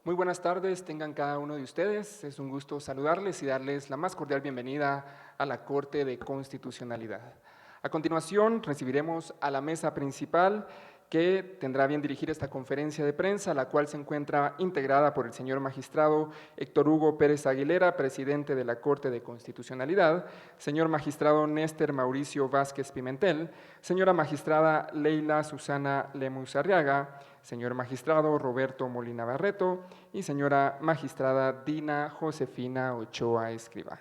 Muy buenas tardes, tengan cada uno de ustedes. Es un gusto saludarles y darles la más cordial bienvenida a la Corte de Constitucionalidad. A continuación, recibiremos a la mesa principal que tendrá bien dirigir esta conferencia de prensa, la cual se encuentra integrada por el señor magistrado Héctor Hugo Pérez Aguilera, presidente de la Corte de Constitucionalidad, señor magistrado Néstor Mauricio Vázquez Pimentel, señora magistrada Leila Susana Lemus Arriaga, señor magistrado Roberto Molina Barreto y señora magistrada Dina Josefina Ochoa Escrivá.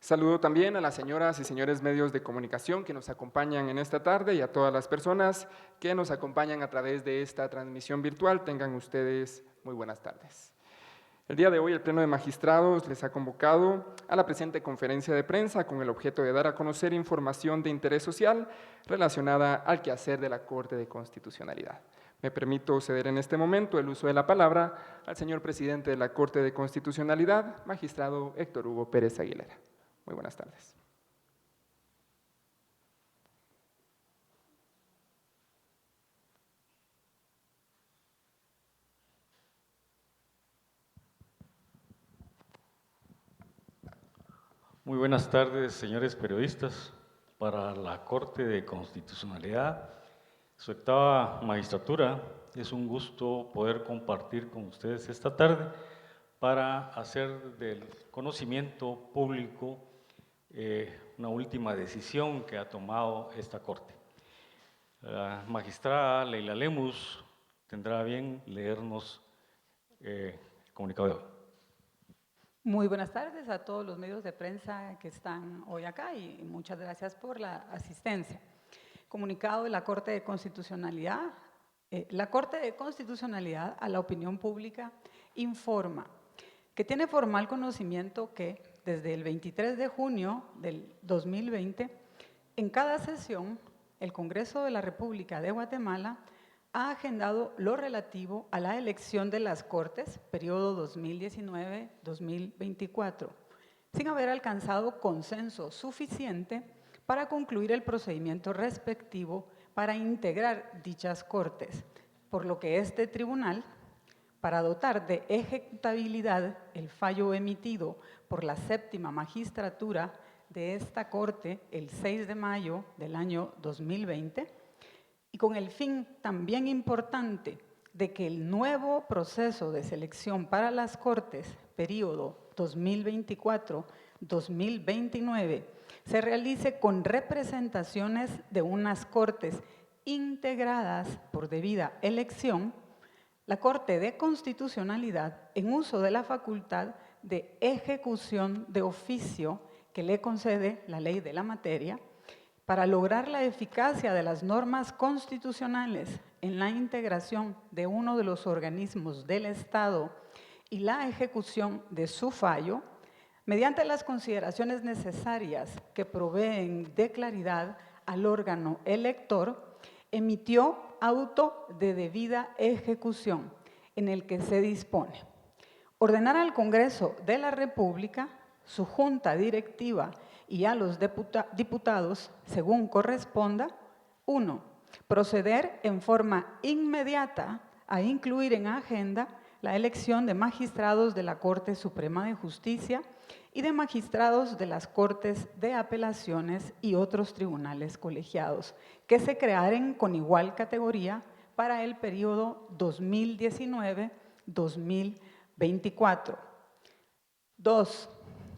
Saludo también a las señoras y señores medios de comunicación que nos acompañan en esta tarde y a todas las personas que nos acompañan a través de esta transmisión virtual. Tengan ustedes muy buenas tardes. El día de hoy el Pleno de Magistrados les ha convocado a la presente conferencia de prensa con el objeto de dar a conocer información de interés social relacionada al quehacer de la Corte de Constitucionalidad. Me permito ceder en este momento el uso de la palabra al señor presidente de la Corte de Constitucionalidad, magistrado Héctor Hugo Pérez Aguilera. Muy buenas tardes. Muy buenas tardes, señores periodistas. Para la Corte de Constitucionalidad, su octava magistratura, es un gusto poder compartir con ustedes esta tarde para hacer del conocimiento público una última decisión que ha tomado esta Corte. La magistrada Leila Lemus tendrá bien leernos el comunicado de hoy. Muy buenas tardes a todos los medios de prensa que están hoy acá y muchas gracias por la asistencia. Comunicado de la Corte de Constitucionalidad. La Corte de Constitucionalidad a la opinión pública informa que tiene formal conocimiento que desde el 23 de junio del 2020, en cada sesión, el Congreso de la República de Guatemala ha agendado lo relativo a la elección de las Cortes, periodo 2019-2024, sin haber alcanzado consenso suficiente para concluir el procedimiento respectivo para integrar dichas Cortes, por lo que este tribunal, para dotar de ejecutabilidad el fallo emitido por la séptima magistratura de esta Corte el 6 de mayo del año 2020, y con el fin también importante de que el nuevo proceso de selección para las Cortes, periodo 2024-2029, se realice con representaciones de unas Cortes integradas por debida elección, la Corte de Constitucionalidad, en uso de la facultad de ejecución de oficio que le concede la ley de la materia, para lograr la eficacia de las normas constitucionales en la integración de uno de los organismos del Estado y la ejecución de su fallo, mediante las consideraciones necesarias que proveen de claridad al órgano elector, emitió auto de debida ejecución en el que se dispone: ordenar al Congreso de la República, su junta directiva y a los diputados, según corresponda, 1. Proceder en forma inmediata a incluir en agenda la elección de magistrados de la Corte Suprema de Justicia y de magistrados de las Cortes de Apelaciones y otros tribunales colegiados, que se crearen con igual categoría para el periodo 2019-2024. 2.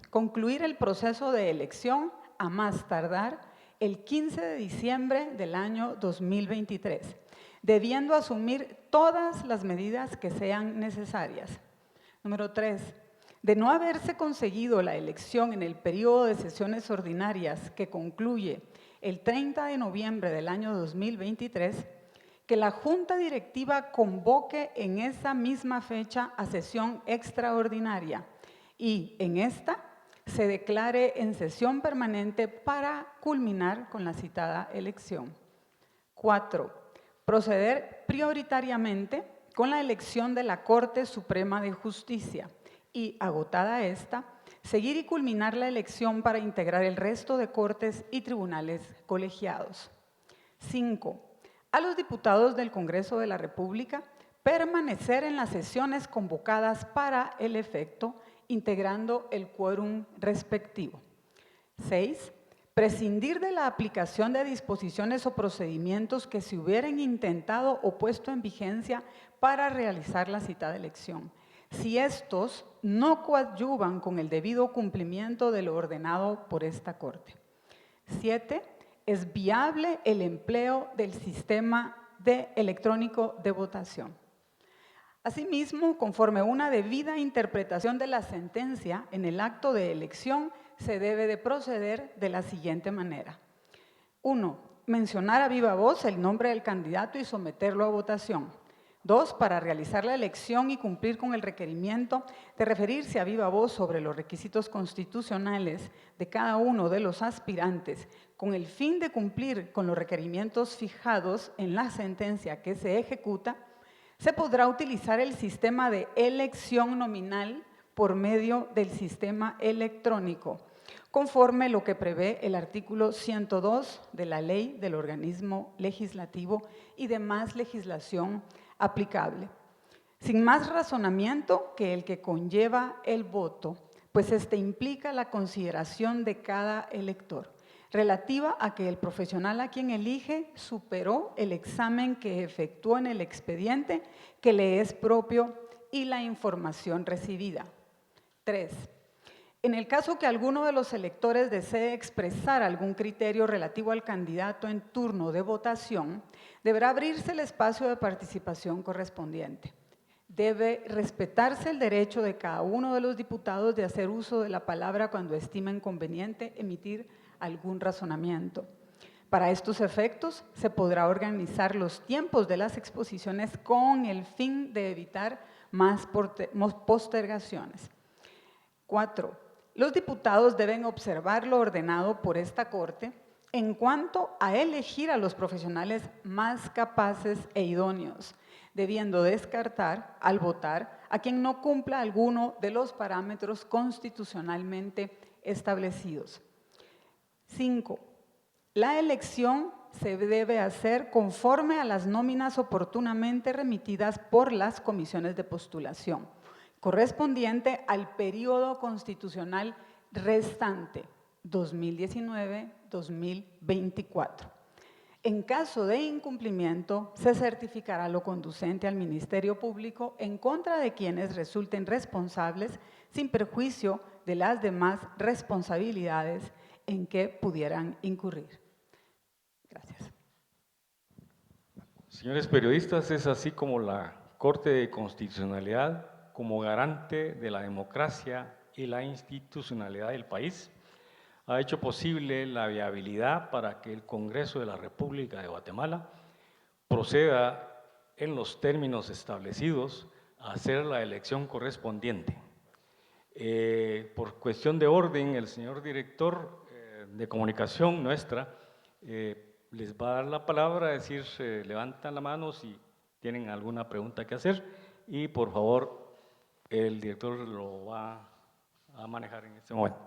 Concluir el proceso de elección a más tardar el 15 de diciembre del año 2023, debiendo asumir todas las medidas que sean necesarias. Número 3. De no haberse conseguido la elección en el periodo de sesiones ordinarias que concluye el 30 de noviembre del año 2023, que la Junta Directiva convoque en esa misma fecha a sesión extraordinaria y en esta se declare en sesión permanente para culminar con la citada elección. 4. Proceder prioritariamente con la elección de la Corte Suprema de Justicia y, agotada esta, seguir y culminar la elección para integrar el resto de cortes y tribunales colegiados. 5. A los diputados del Congreso de la República permanecer en las sesiones convocadas para el efecto, integrando el quórum respectivo. 6. Prescindir de la aplicación de disposiciones o procedimientos que se hubieran intentado o puesto en vigencia para realizar la citada elección, si estos no coadyuvan con el debido cumplimiento de lo ordenado por esta Corte. 7. Es viable el empleo del sistema electrónico de votación. Asimismo, conforme a una debida interpretación de la sentencia, en el acto de elección se debe de proceder de la siguiente manera. 1. Mencionar a viva voz el nombre del candidato y someterlo a votación. 2. Para realizar la elección y cumplir con el requerimiento de referirse a viva voz sobre los requisitos constitucionales de cada uno de los aspirantes, con el fin de cumplir con los requerimientos fijados en la sentencia que se ejecuta, se podrá utilizar el sistema de elección nominal por medio del sistema electrónico, conforme lo que prevé el artículo 102 de la Ley del Organismo Legislativo y demás legislación aplicable. Sin más razonamiento que el que conlleva el voto, pues este implica la consideración de cada elector, relativa a que el profesional a quien elige superó el examen que efectuó en el expediente que le es propio y la información recibida. 3. En el caso que alguno de los electores desee expresar algún criterio relativo al candidato en turno de votación, deberá abrirse el espacio de participación correspondiente. Debe respetarse el derecho de cada uno de los diputados de hacer uso de la palabra cuando estimen conveniente emitir algún razonamiento. Para estos efectos, se podrá organizar los tiempos de las exposiciones con el fin de evitar más postergaciones. 4. Los diputados deben observar lo ordenado por esta Corte en cuanto a elegir a los profesionales más capaces e idóneos, debiendo descartar, al votar, a quien no cumpla alguno de los parámetros constitucionalmente establecidos. 5. La elección se debe hacer conforme a las nóminas oportunamente remitidas por las comisiones de postulación, correspondiente al periodo constitucional restante 2019-2024. En caso de incumplimiento, se certificará lo conducente al Ministerio Público en contra de quienes resulten responsables, sin perjuicio de las demás responsabilidades en que pudieran incurrir. Gracias. Señores periodistas, es así como la Corte de Constitucionalidad, como garante de la democracia y la institucionalidad del país, ha hecho posible la viabilidad para que el Congreso de la República de Guatemala proceda en los términos establecidos a hacer la elección correspondiente. Por cuestión de orden, el señor director de comunicación nuestra les va a dar la palabra, decir, levantan la mano si tienen alguna pregunta que hacer y por favor el director lo va a manejar en este momento.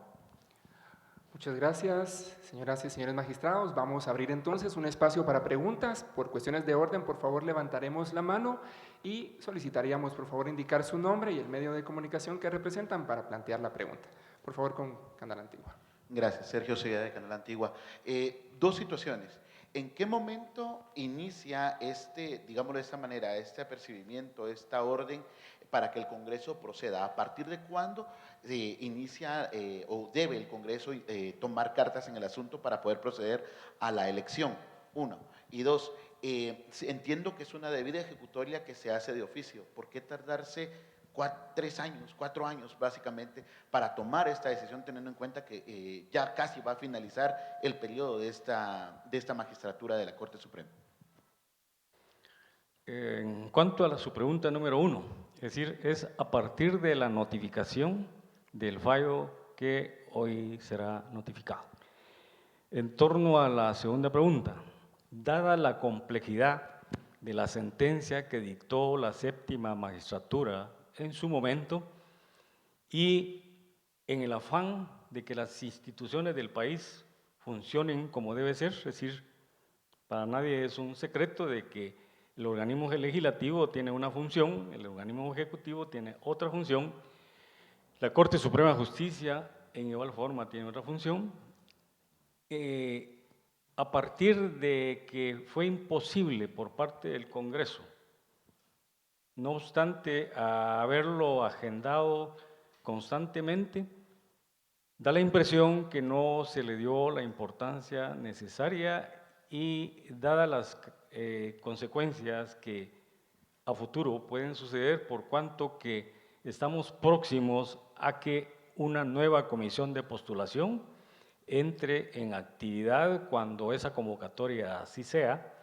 Muchas gracias, señoras y señores magistrados. Vamos a abrir entonces un espacio para preguntas. Por cuestiones de orden, por favor, levantaremos la mano y solicitaríamos, por favor, indicar su nombre y el medio de comunicación que representan para plantear la pregunta. Por favor, con Canal Antigua. Gracias, Sergio Segueda de Canal Antigua. Dos situaciones. ¿En qué momento inicia digámoslo de esta manera, este apercibimiento, esta orden para que el Congreso proceda? ¿A partir de cuándo inicia o debe el Congreso tomar cartas en el asunto para poder proceder a la elección? Uno. Y dos, entiendo que es una debida ejecutoria que se hace de oficio. ¿Por qué tardarse 4 años básicamente para tomar esta decisión, teniendo en cuenta que ya casi va a finalizar el periodo de esta magistratura de la Corte Suprema? En cuanto a su pregunta número 1, es decir, es a partir de la notificación del fallo que hoy será notificado. En torno a la segunda pregunta, dada la complejidad de la sentencia que dictó la séptima magistratura en su momento y en el afán de que las instituciones del país funcionen como debe ser, es decir, para nadie es un secreto de que el organismo legislativo tiene una función, el organismo ejecutivo tiene otra función, la Corte Suprema de Justicia en igual forma tiene otra función. A partir de que fue imposible por parte del Congreso, no obstante haberlo agendado constantemente, da la impresión que no se le dio la importancia necesaria y dadas las consecuencias que a futuro pueden suceder por cuanto que estamos próximos a que una nueva comisión de postulación entre en actividad cuando esa convocatoria así sea,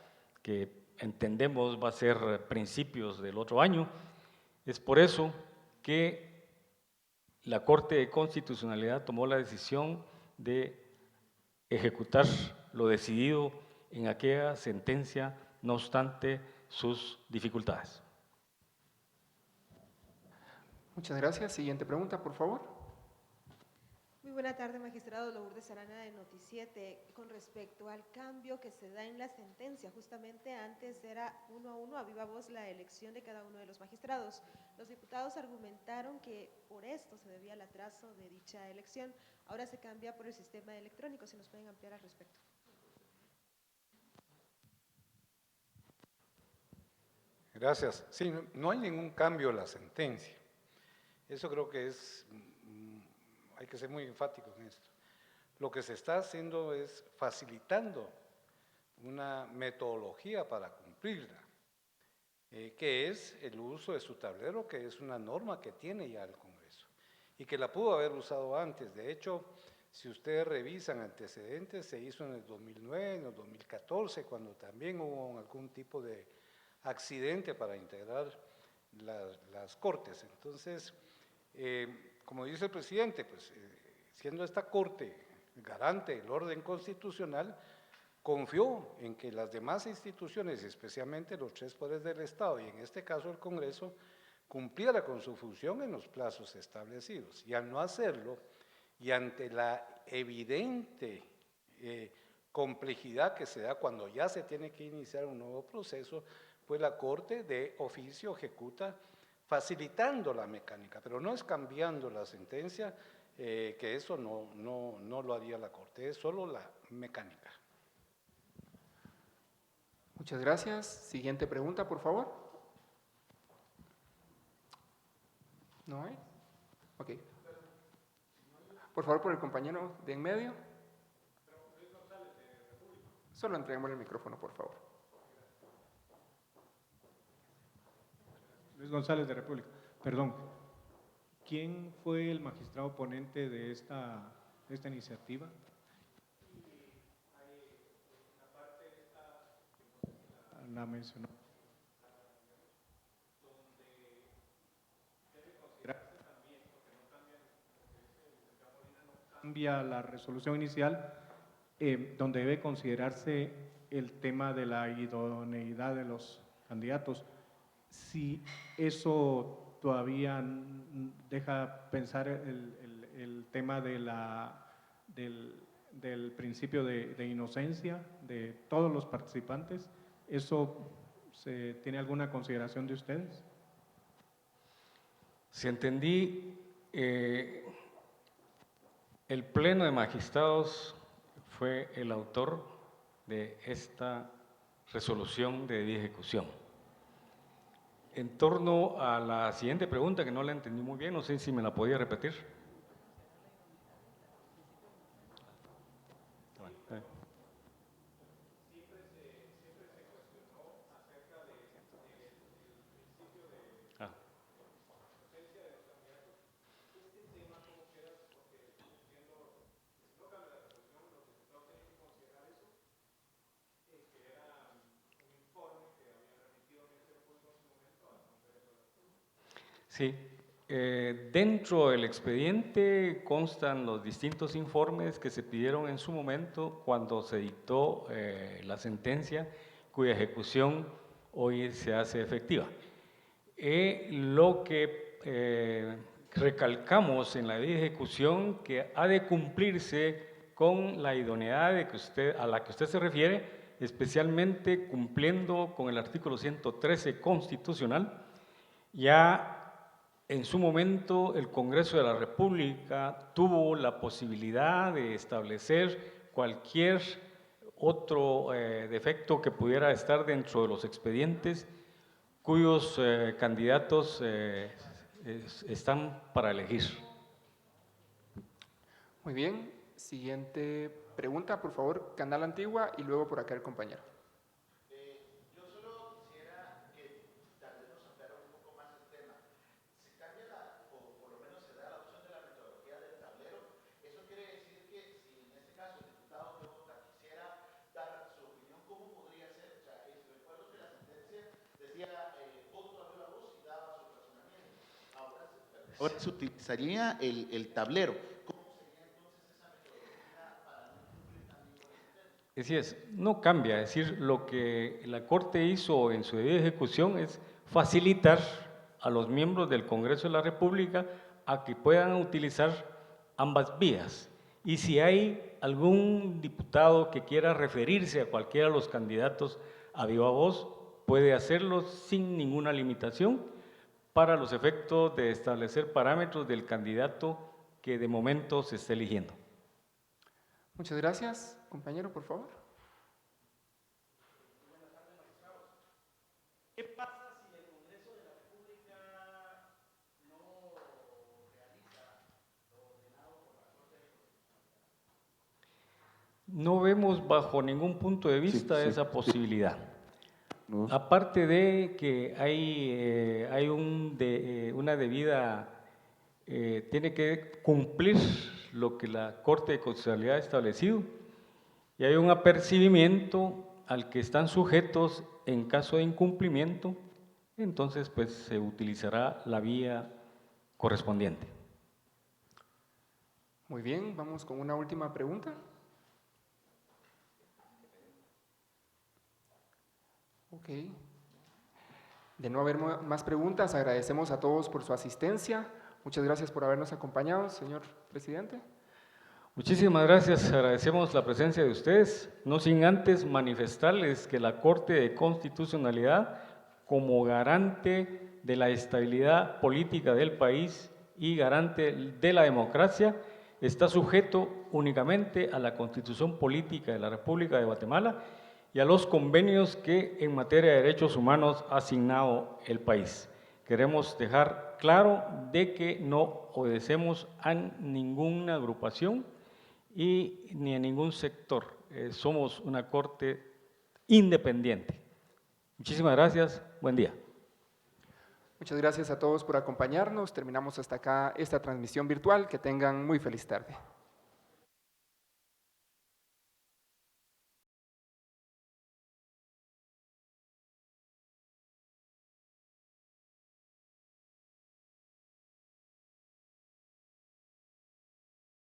que entendemos va a ser principios del otro año. Es por eso que la Corte de Constitucionalidad tomó la decisión de ejecutar lo decidido en aquella sentencia, no obstante sus dificultades. Muchas gracias. Siguiente pregunta, por favor. Muy buena tarde, magistrado Lourdes Arana de Noticiete. Con respecto al cambio que se da en la sentencia, justamente antes era 1-1 a viva voz la elección de cada uno de los magistrados. Los diputados argumentaron que por esto se debía al atraso de dicha elección. Ahora se cambia por el sistema electrónico. ¿Se nos pueden ampliar al respecto? Gracias. Sí, no hay ningún cambio en la sentencia. Eso creo que es, hay que ser muy enfático en esto. Lo que se está haciendo es facilitando una metodología para cumplirla, que es el uso de su tablero, que es una norma que tiene ya el Congreso y que la pudo haber usado antes. De hecho, si ustedes revisan antecedentes, se hizo en el 2009, en el 2014, cuando también hubo algún tipo de accidente para integrar las Cortes. Entonces, como dice el presidente, pues siendo esta Corte garante del orden constitucional, confió en que las demás instituciones, especialmente los tres poderes del Estado y en este caso el Congreso, cumpliera con su función en los plazos establecidos. Y al no hacerlo, y ante la evidente complejidad que se da cuando ya se tiene que iniciar un nuevo proceso, pues la Corte de oficio ejecuta facilitando la mecánica, pero no es cambiando la sentencia, que eso no lo haría la Corte, es solo la mecánica. Muchas gracias. Siguiente pregunta, por favor. ¿No hay? Ok. Por favor, por el compañero de en medio. Solo entreguemos el micrófono, por favor. Luis González de República. Perdón, ¿quién fue el magistrado ponente de esta iniciativa? La mencionó. Cambia la resolución inicial, donde debe considerarse el tema de la idoneidad de los candidatos. Si eso todavía deja pensar el tema de del principio de inocencia de todos los participantes, ¿eso tiene alguna consideración de ustedes? Si entendí, el Pleno de Magistrados fue el autor de esta resolución de ejecución. En torno a la siguiente pregunta, que no la entendí muy bien, no sé si me la podía repetir. Sí, dentro del expediente constan los distintos informes que se pidieron en su momento cuando se dictó la sentencia cuya ejecución hoy se hace efectiva. Lo que recalcamos en la ley de ejecución que ha de cumplirse con la idoneidad a la que usted se refiere especialmente cumpliendo con el artículo 113 constitucional. Ya en su momento el Congreso de la República tuvo la posibilidad de establecer cualquier otro defecto que pudiera estar dentro de los expedientes cuyos candidatos están para elegir. Muy bien, siguiente pregunta, por favor, Canal Antigua y luego por acá el compañero. Yo solo quisiera que tal vez nos ampliara un poco más el tema. Se cambia o por lo menos se da la opción de la metodología del tablero. Eso quiere decir que si en este caso el diputado que vota quisiera dar su opinión, ¿cómo podría ser? O sea, recuerdo que la sentencia decía voto a viva voz y daba su razonamiento. Ahora se utilizaría el tablero. Así es, no cambia, es decir, lo que la Corte hizo en su debida ejecución es facilitar a los miembros del Congreso de la República a que puedan utilizar ambas vías. Y si hay algún diputado que quiera referirse a cualquiera de los candidatos a viva voz, puede hacerlo sin ninguna limitación para los efectos de establecer parámetros del candidato que de momento se está eligiendo. Muchas gracias. Compañero, por favor. ¿Qué pasa si el Congreso de la República no realiza lo ordenado por la Corte de Constitucionalidad? No vemos bajo ningún punto de vista esa posibilidad. No. Aparte de que hay una debida, tiene que cumplir lo que la Corte de Constitucionalidad ha establecido, y hay un apercibimiento al que están sujetos en caso de incumplimiento, entonces pues se utilizará la vía correspondiente. Muy bien, vamos con una última pregunta. Ok. De no haber más preguntas, agradecemos a todos por su asistencia. Muchas gracias por habernos acompañado, señor presidente. Muchísimas gracias, agradecemos la presencia de ustedes, no sin antes manifestarles que la Corte de Constitucionalidad, como garante de la estabilidad política del país y garante de la democracia, está sujeto únicamente a la Constitución Política de la República de Guatemala y a los convenios que en materia de derechos humanos ha asignado el país. Queremos dejar claro de que no obedecemos a ninguna agrupación y ni a ningún sector. Somos una Corte independiente. Muchísimas gracias. Buen día. Muchas gracias a todos por acompañarnos. Terminamos hasta acá esta transmisión virtual. Que tengan muy feliz tarde.